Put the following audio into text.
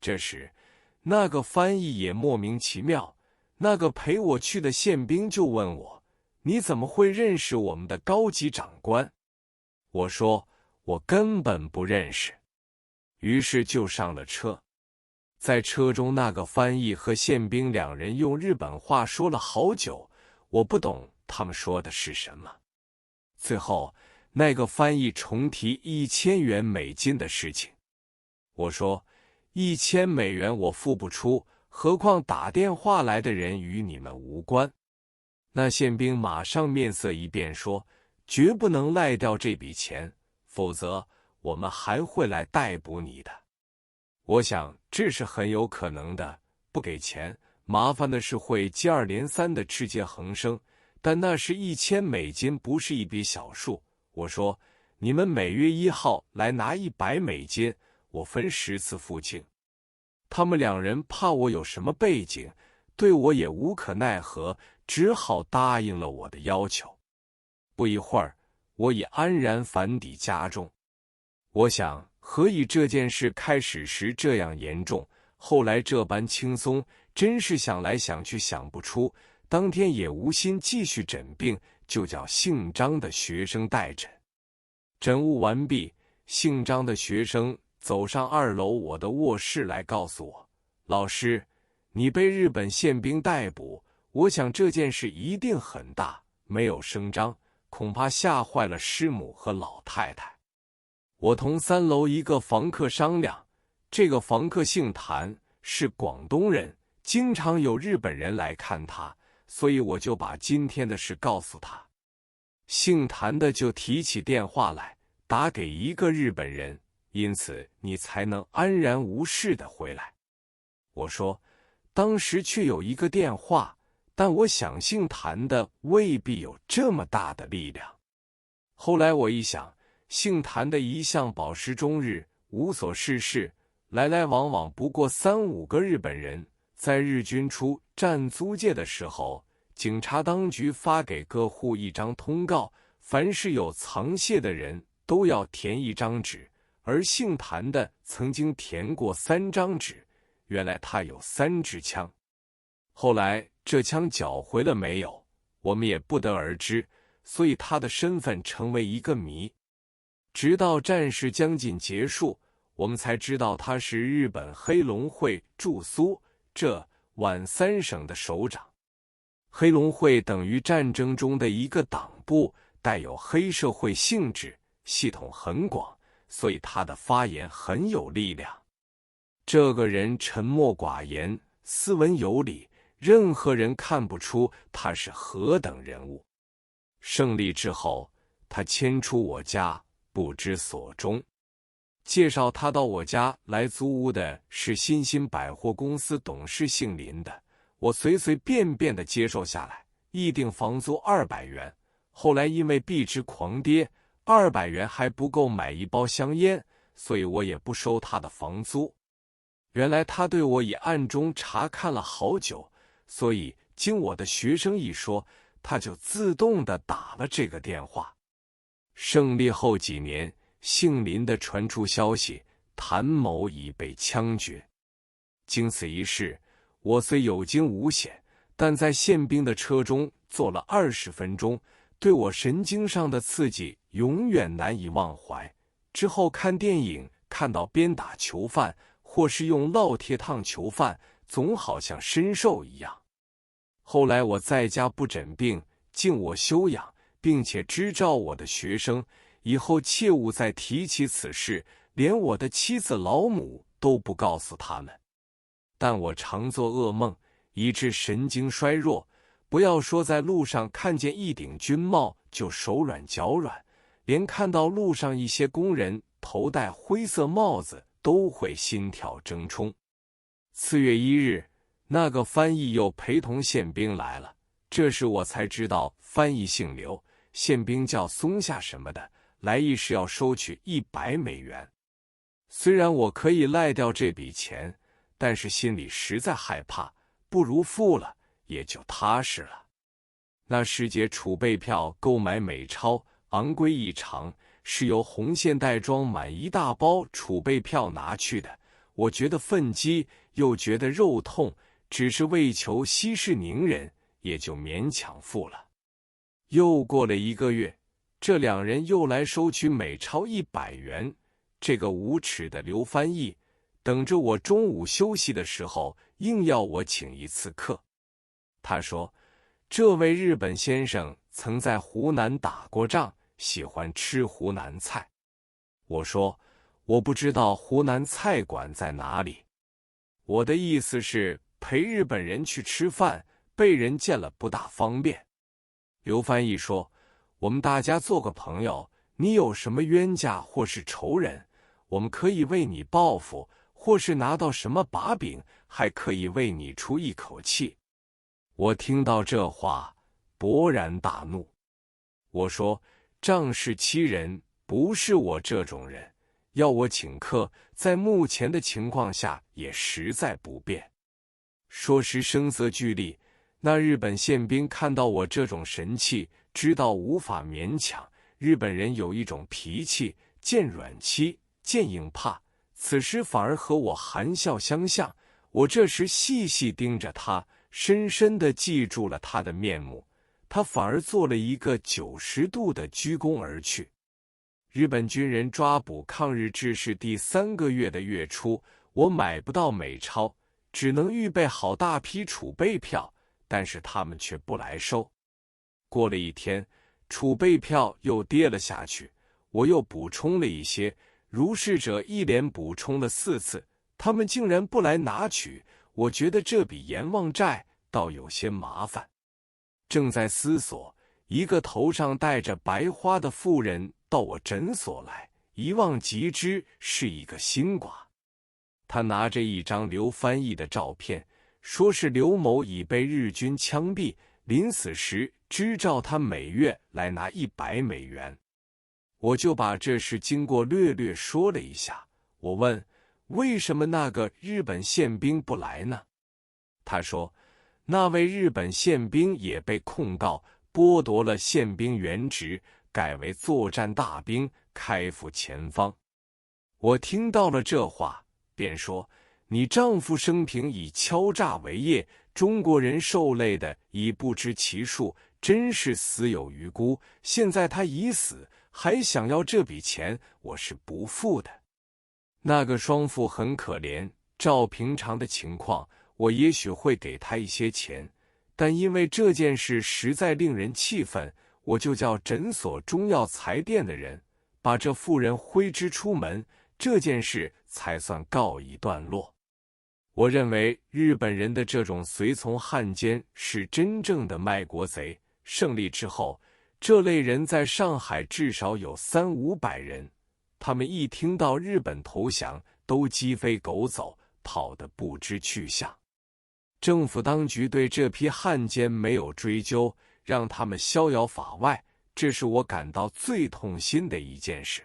这时，那个翻译也莫名其妙，那个陪我去的宪兵就问我：“你怎么会认识我们的高级长官？”我说：“我根本不认识。”于是就上了车。在车中，那个翻译和宪兵两人用日本话说了好久，我不懂他们说的是什么。最后，那个翻译重提$1000的事情。我说：“$1000我付不出，何况打电话来的人与你们无关。”那宪兵马上面色一变，说：“绝不能赖掉这笔钱，否则我们还会来逮捕你的。”我想这是很有可能的，不给钱，麻烦的是会接二连三的赤节横生，但那是$1000，不是一笔小数。我说：“你们每月1号来拿$100，我分10次付清。”他们两人怕我有什么背景，对我也无可奈何，只好答应了我的要求。不一会儿，我已安然返抵家中。我想，何以这件事开始时这样严重，后来这般轻松，真是想来想去想不出。当天也无心继续诊病，就叫姓张的学生代诊。诊务完毕，姓张的学生走上2楼我的卧室来告诉我：“老师，你被日本宪兵逮捕，我想这件事一定很大，没有声张，恐怕吓坏了师母和老太太。”我同3楼一个房客商量，这个房客姓谭，是广东人，经常有日本人来看他，所以我就把今天的事告诉他。姓谭的就提起电话来，打给一个日本人，因此你才能安然无事的回来。我说，当时却有一个电话，但我想姓谭的未必有这么大的力量。后来我一想，姓谭的一向饱食终日，无所事事，来来往往不过3、5个日本人。在日军出战租界的时候，警察当局发给各户一张通告，凡是有藏械的人都要填1张纸，而姓谭的曾经填过3张纸，原来他有3支枪。后来这枪缴回了没有，我们也不得而知，所以他的身份成为一个谜。直到战事将近结束，我们才知道他是日本黑龙会驻苏浙皖3省的首长。黑龙会等于战争中的一个党部，带有黑社会性质，系统很广，所以他的发言很有力量。这个人沉默寡言，斯文有礼，任何人看不出他是何等人物。胜利之后，他迁出我家，不知所终。介绍他到我家来租屋的是新兴百货公司董事姓林的，我随随便便地接受下来，议定房租200元。后来因为币值狂跌，200元还不够买1包香烟，所以我也不收他的房租。原来他对我已暗中查看了好久，所以经我的学生一说，他就自动地打了这个电话。胜利后几年，姓林的传出消息，谭某已被枪决。经此一事，我虽有惊无险，但在宪兵的车中坐了20分钟，对我神经上的刺激永远难以忘怀。之后看电影，看到鞭打囚犯，或是用烙铁烫囚犯，总好像身受一样。后来我在家不诊病，静我休养，并且支召我的学生，以后切勿再提起此事，连我的妻子老母都不告诉他们。但我常做噩梦，以致神经衰弱，不要说在路上看见一顶军帽就手软脚软，连看到路上一些工人头戴灰色帽子都会心跳争冲。4月1日，那个翻译又陪同宪兵来了，这时我才知道翻译姓刘，宪兵叫松下什么的，来意是要收取$100。虽然我可以赖掉这笔钱，但是心里实在害怕，不如付了，也就踏实了。那世界储备票购买美钞昂贵异常，是由红线袋装满1大包储备票拿去的。我觉得愤激，又觉得肉痛，只是为求息事宁人，也就勉强付了。又过了1个月，这2人又来收取每钞100元。这个无耻的刘翻译，等着我中午休息的时候，硬要我请一次客。他说，这位日本先生曾在湖南打过仗，喜欢吃湖南菜。我说，我不知道湖南菜馆在哪里。我的意思是陪日本人去吃饭，被人见了不大方便。刘翻译说，我们大家做个朋友，你有什么冤家或是仇人，我们可以为你报复，或是拿到什么把柄，还可以为你出一口气。我听到这话，勃然大怒。我说，仗势欺人，不是我这种人，要我请客，在目前的情况下也实在不便。说时声色俱厉，那日本宪兵看到我这种神气，知道无法勉强。日本人有一种脾气，见软欺，见硬怕，此时反而和我含笑相向。我这时细细盯着他，深深地记住了他的面目，他反而做了一个90度的鞠躬而去。日本军人抓捕抗日志士第3个月的月初，我买不到美钞，只能预备好大批储备票，但是他们却不来收。过了1天，储备票又跌了下去，我又补充了一些，如是者一连补充了4次，他们竟然不来拿取。我觉得这笔阎王债倒有些麻烦。正在思索，一个头上戴着白花的妇人到我诊所来，一望即知是一个新寡。他拿着一张刘翻译的照片，说是刘某已被日军枪毙，临死时支照他每月来拿100美元。我就把这事经过略略说了一下。我问，为什么那个日本宪兵不来呢？他说，那位日本宪兵也被控告剥夺了宪兵原职，改为作战大兵，开赴前方。我听到了这话，便说，你丈夫生平以敲诈为业，中国人受累的已不知其数，真是死有余辜。现在他已死，还想要这笔钱，我是不付的。那个双父很可怜，照平常的情况，我也许会给他一些钱，但因为这件事实在令人气愤，我就叫诊所中药材店的人把这妇人挥之出门，这件事才算告一段落。我认为日本人的这种随从汉奸是真正的卖国贼。胜利之后，这类人在上海至少有300-500人，他们一听到日本投降，都鸡飞狗走，跑得不知去向。政府当局对这批汉奸没有追究，让他们逍遥法外，这是我感到最痛心的一件事。